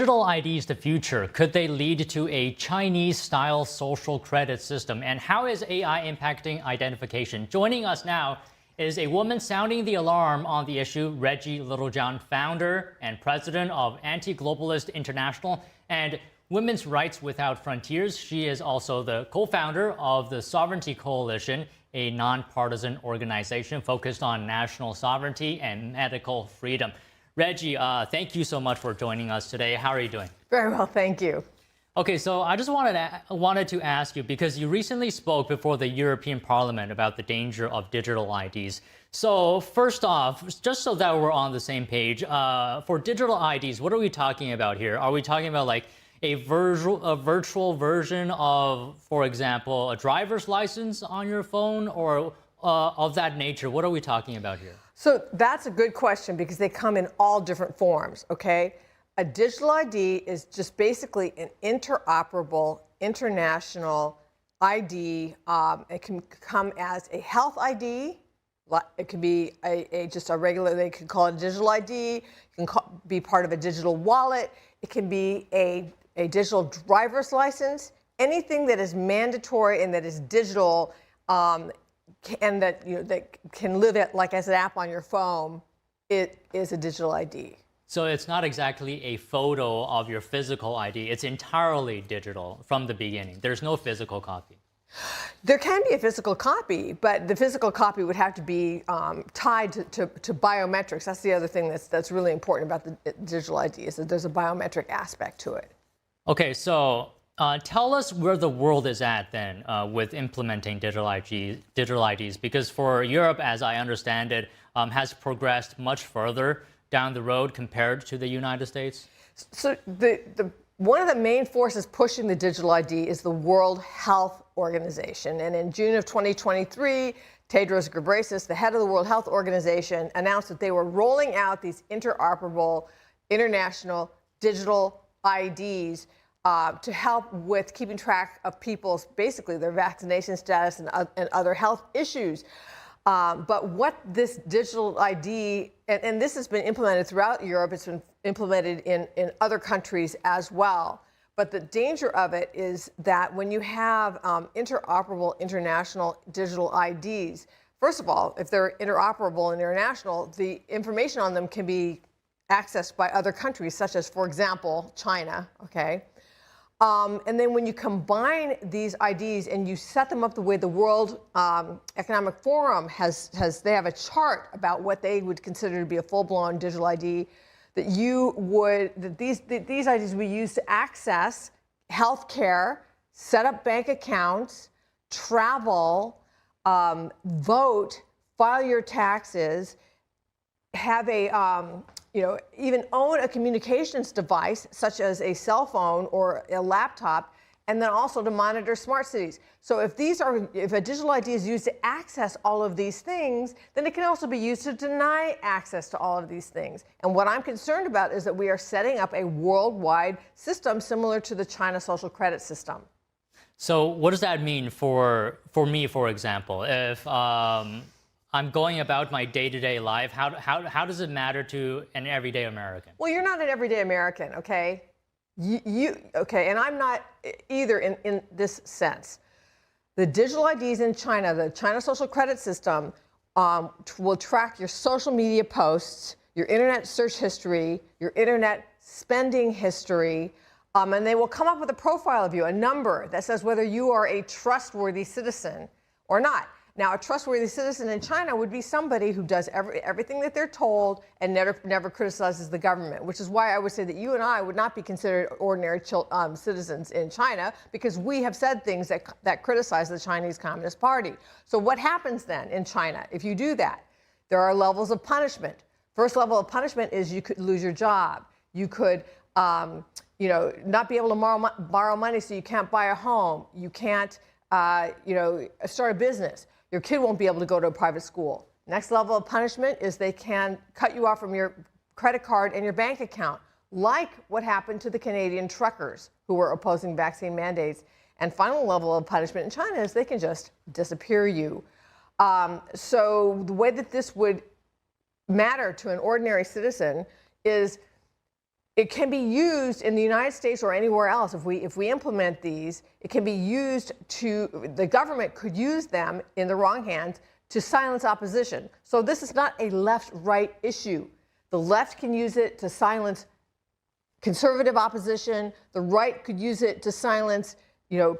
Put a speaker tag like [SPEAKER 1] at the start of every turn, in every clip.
[SPEAKER 1] Digital IDs the future? Could they lead to a Chinese-style social credit system? And how is AI impacting identification? Joining us now is a woman sounding the alarm on the issue, Reggie Littlejohn, founder and president of Anti-Globalist International and Women's Rights Without Frontiers. She is also the co-founder of the Sovereignty Coalition, a nonpartisan organization focused on national sovereignty and medical freedom. Reggie, thank you so much for joining us today. How are you doing?
[SPEAKER 2] Very well, thank you.
[SPEAKER 1] Okay, so I just wanted to ask you, because you recently spoke before the European Parliament about the danger of digital IDs. So first off, just so that we're on the same page, for digital IDs, what are we talking about here? Are we talking about like a virtual version of, for example, a driver's license on your phone, or of that nature? What are we talking about here?
[SPEAKER 2] So that's a good question because they come in all different forms, okay? A digital ID is just basically an interoperable international ID. It can come as a health ID. It could be just a regular, they could call it a digital ID. It can be part of a digital wallet. It can be a digital driver's license. Anything that is mandatory and that is digital and that that can live like as an app on your phone, it is a digital ID.
[SPEAKER 1] So it's not exactly a photo of your physical ID. It's entirely digital from the beginning. There's no physical copy.
[SPEAKER 2] There can be a physical copy, but the physical copy would have to be tied to biometrics. That's the other thing that's really important about the digital ID, is that there's a biometric aspect to it.
[SPEAKER 1] Okay, so tell us where the world is at then with implementing digital IDs, because for Europe, as I understand it, has progressed much further down the road compared to the United States?
[SPEAKER 2] So one of the main forces pushing the digital ID is the World Health Organization. And in June of 2023, Tedros Ghebreyesus, the head of the World Health Organization, announced that they were rolling out these interoperable international digital IDs to help with keeping track of people's, basically their vaccination status and other health issues. But what this digital ID, and this has been implemented throughout Europe, it's been implemented in other countries as well. But the danger of it is that when you have interoperable international digital IDs, first of all, if they're interoperable and international, the information on them can be accessed by other countries, such as, for example, China, okay? And then when you combine these IDs and you set them up the way the World Economic Forum they have a chart about what they would consider to be a full-blown digital ID, that these IDs we use to access healthcare, set up bank accounts, travel, vote, file your taxes, have even own a communications device, such as a cell phone or a laptop, and then also to monitor smart cities. So if a digital ID is used to access all of these things, then it can also be used to deny access to all of these things. And what I'm concerned about is that we are setting up a worldwide system similar to the China social credit system.
[SPEAKER 1] So what does that mean for me, for example? If I'm going about my day-to-day life, how does it matter to an everyday American?
[SPEAKER 2] Well, you're not an everyday American, okay? Okay, and I'm not either in this sense. The digital IDs in China, the China social credit system, will track your social media posts, your internet search history, your internet spending history, and they will come up with a profile of you, a number that says whether you are a trustworthy citizen or not. Now, a trustworthy citizen in China would be somebody who does everything that they're told and never criticizes the government, which is why I would say that you and I would not be considered ordinary citizens in China, because we have said things that criticize the Chinese Communist Party. So what happens then in China if you do that? There are levels of punishment. First level of punishment is you could lose your job. You could not be able to borrow money, so you can't buy a home. You can't start a business. Your kid won't be able to go to a private school. Next level of punishment is they can cut you off from your credit card and your bank account, like what happened to the Canadian truckers who were opposing vaccine mandates. And final level of punishment in China is they can just disappear you. So the way that this would matter to an ordinary citizen is it can be used in the United States or anywhere else. If we implement these, it can be used the government could use them in the wrong hands to silence opposition. So this is not a left-right issue. The left can use it to silence conservative opposition. The right could use it to silence,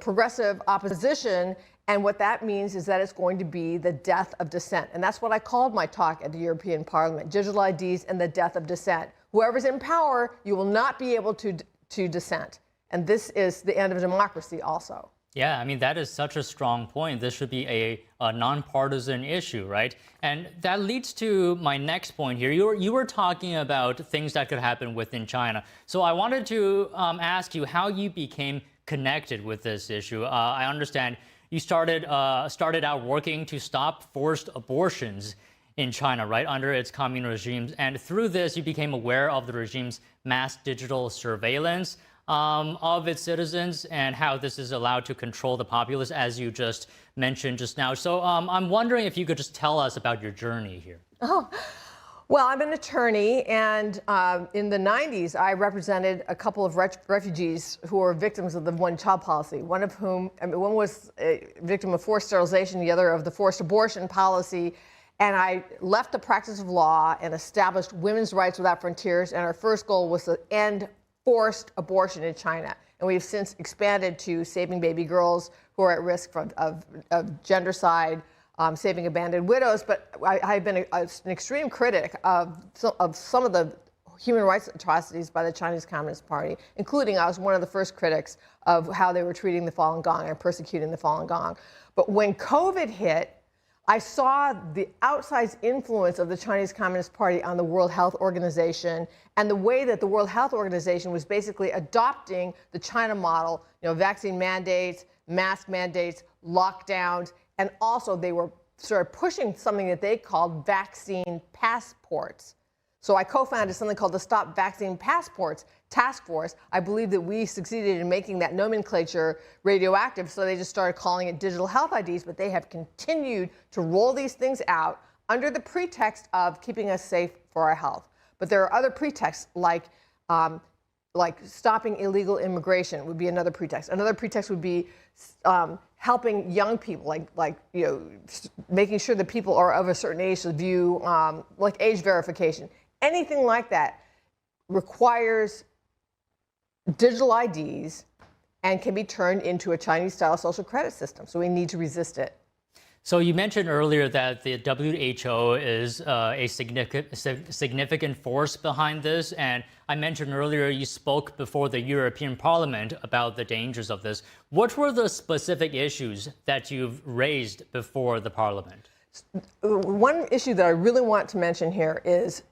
[SPEAKER 2] progressive opposition. And what that means is that it's going to be the death of dissent. And that's what I called my talk at the European Parliament, digital IDs and the death of dissent. Whoever's in power, you will not be able to dissent. And this is the end of democracy also.
[SPEAKER 1] Yeah, I mean, that is such a strong point. This should be a nonpartisan issue, right? And that leads to my next point here. You were talking about things that could happen within China. So I wanted to ask you how you became connected with this issue. I understand you started out working to stop forced abortions in China, right, under its communist regimes. And through this, you became aware of the regime's mass digital surveillance of its citizens and how this is allowed to control the populace, as you just mentioned just now. So I'm wondering if you could just tell us about your journey here.
[SPEAKER 2] Oh, well, I'm an attorney, and in the 90s, I represented a couple of refugees who were victims of the one-child policy, one of whom, one was a victim of forced sterilization, the other of the forced abortion policy. And I left the practice of law and established Women's Rights Without Frontiers, and our first goal was to end forced abortion in China. And we've since expanded to saving baby girls who are at risk of gendercide, saving abandoned widows. But I've been an extreme critic of some of the human rights atrocities by the Chinese Communist Party, including I was one of the first critics of how they were treating the Falun Gong and persecuting the Falun Gong. But when COVID hit, I saw the outsized influence of the Chinese Communist Party on the World Health Organization and the way that the World Health Organization was basically adopting the China model, vaccine mandates, mask mandates, lockdowns, and also they were sort of pushing something that they called vaccine passports. So I co-founded something called the Stop Vaccine Passports Task Force. I believe that we succeeded in making that nomenclature radioactive, so they just started calling it digital health IDs, but they have continued to roll these things out under the pretext of keeping us safe for our health. But there are other pretexts, like stopping illegal immigration would be another pretext. Another pretext would be helping young people, making sure that people are of a certain age to view, like age verification. Anything like that requires digital IDs and can be turned into a Chinese-style social credit system. So we need to resist it.
[SPEAKER 1] So you mentioned earlier that the WHO is a significant force behind this. And I mentioned earlier you spoke before the European Parliament about the dangers of this. What were the specific issues that you've raised before the Parliament?
[SPEAKER 2] One issue that I really want to mention here is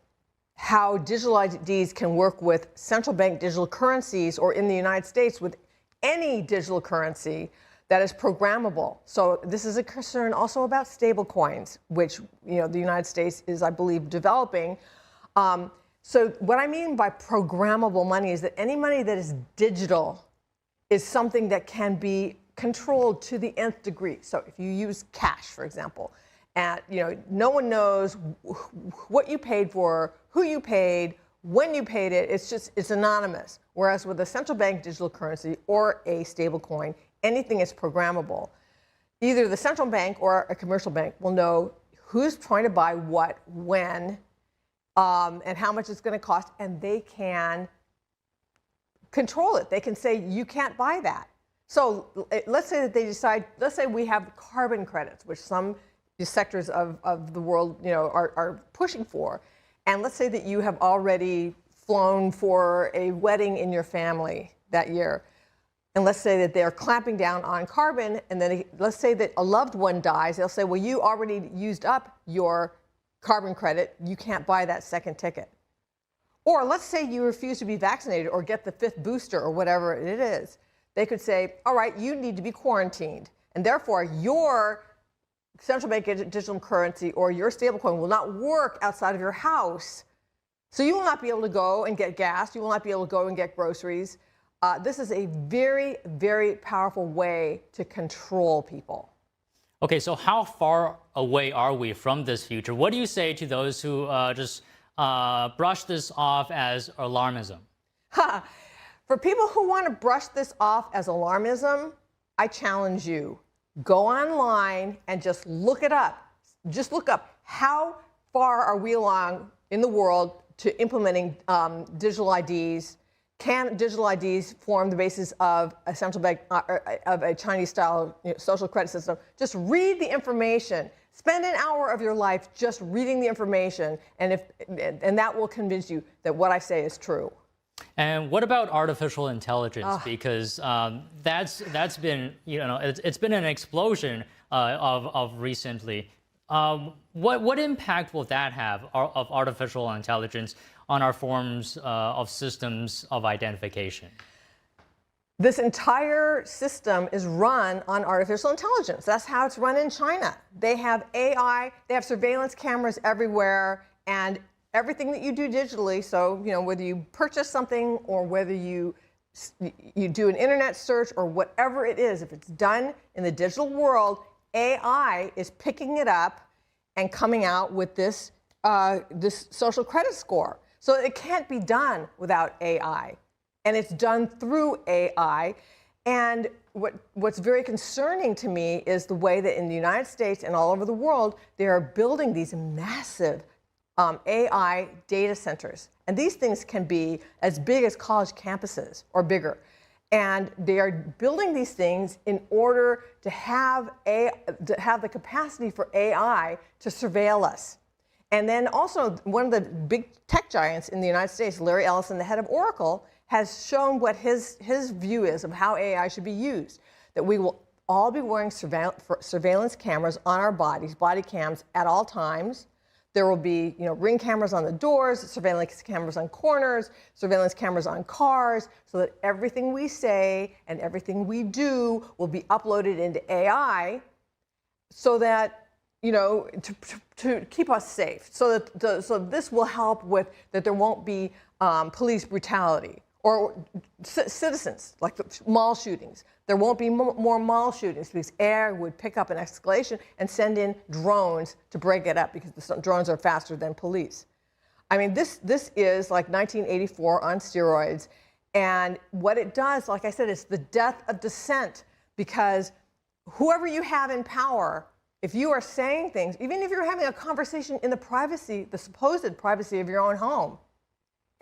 [SPEAKER 2] how digital IDs can work with central bank digital currencies, or in the United States with any digital currency that is programmable. So this is a concern also about stable coins, which the United States is, I believe, developing. So what I mean by programmable money is that any money that is digital is something that can be controlled to the nth degree. So if you use cash, for example, and no one knows what you paid for, who you paid, when you paid it, it's anonymous. Whereas with a central bank digital currency or a stable coin, anything is programmable. Either the central bank or a commercial bank will know who's trying to buy what, when, and how much it's going to cost, and they can control it. They can say, you can't buy that. So let's say that they decide, let's say we have carbon credits, which some sectors of the world are pushing for. And let's say that you have already flown for a wedding in your family that year. And let's say that they're clamping down on carbon, and then let's say that a loved one dies. They'll say, well, you already used up your carbon credit. You can't buy that second ticket. Or let's say you refuse to be vaccinated or get the 5th booster or whatever it is. They could say, all right, you need to be quarantined. And therefore, your central bank digital currency or your stablecoin will not work outside of your house. So you will not be able to go and get gas. You will not be able to go and get groceries. This is a very, very powerful way to control people.
[SPEAKER 1] Okay, so how far away are we from this future? What do you say to those who just brush this off as alarmism?
[SPEAKER 2] For people who want to brush this off as alarmism, I challenge you. Go online and just look it up. Just look up how far are we along in the world to implementing digital IDs. Can digital IDs form the basis of a central bank, of a Chinese-style social credit system? Just read the information. Spend an hour of your life just reading the information, and that will convince you that what I say is true.
[SPEAKER 1] And what about artificial intelligence? Because that's been, it's been an explosion of recently. What impact will that have of artificial intelligence on our forms of systems of identification?
[SPEAKER 2] This entire system is run on artificial intelligence. That's how it's run in China. They have AI, they have surveillance cameras everywhere, and everything that you do digitally, so whether you purchase something or whether you do an internet search or whatever it is, if it's done in the digital world, AI is picking it up and coming out with this social credit score. So it can't be done without AI, and it's done through AI. And what's very concerning to me is the way that in the United States and all over the world, they are building these massive AI data centers. And these things can be as big as college campuses or bigger. And they are building these things in order to have the capacity for AI to surveil us. And then also, one of the big tech giants in the United States, Larry Ellison, the head of Oracle, has shown what his view is of how AI should be used. That we will all be wearing surveillance cameras on our bodies, body cams at all times. There will be, ring cameras on the doors, surveillance cameras on corners, surveillance cameras on cars, so that everything we say and everything we do will be uploaded into AI, so that to keep us safe. So this will help with that there won't be police brutality or citizens like the mall shootings. There won't be more mall shootings because AI would pick up an escalation and send in drones to break it up because the drones are faster than police. I mean, this is like 1984 on steroids. And what it does, like I said, is the death of dissent, because whoever you have in power, if you are saying things, even if you're having a conversation in the supposed privacy of your own home,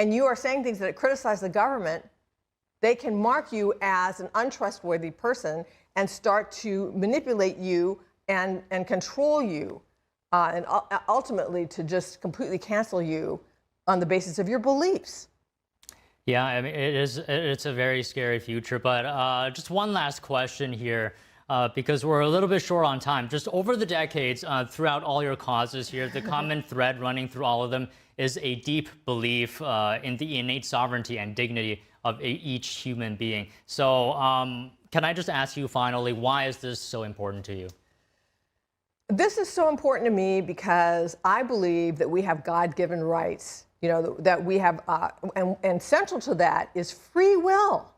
[SPEAKER 2] and you are saying things that criticize the government, they can mark you as an untrustworthy person and start to manipulate you and control you, and ultimately to just completely cancel you on the basis of your beliefs.
[SPEAKER 1] Yeah, I mean, it's a very scary future. But just one last question here, because we're a little bit short on time. Just over the decades, throughout all your causes here, the common thread running through all of them is a deep belief in the innate sovereignty and dignity of each human being. So can I just ask you finally, why is this so important to you?
[SPEAKER 2] This is so important to me because I believe that we have God-given rights, that we have, and central to that is free will.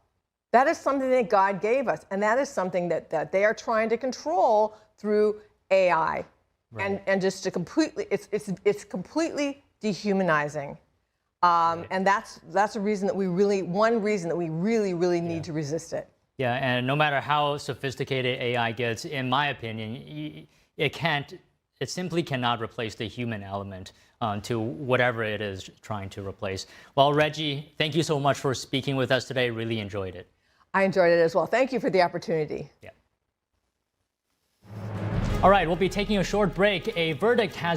[SPEAKER 2] That is something that God gave us, and that is something that they are trying to control through AI. Right. And just to completely, it's completely dehumanizing. Right. And that's a reason that one reason that we really need to resist it.
[SPEAKER 1] Yeah, and no matter how sophisticated AI gets, in my opinion, it simply cannot replace the human element to whatever it is trying to replace. Well, Reggie, thank you so much for speaking with us today. Really enjoyed it.
[SPEAKER 2] I enjoyed it as well. Thank you for the opportunity.
[SPEAKER 1] Yeah. All right, we'll be taking a short break. A verdict has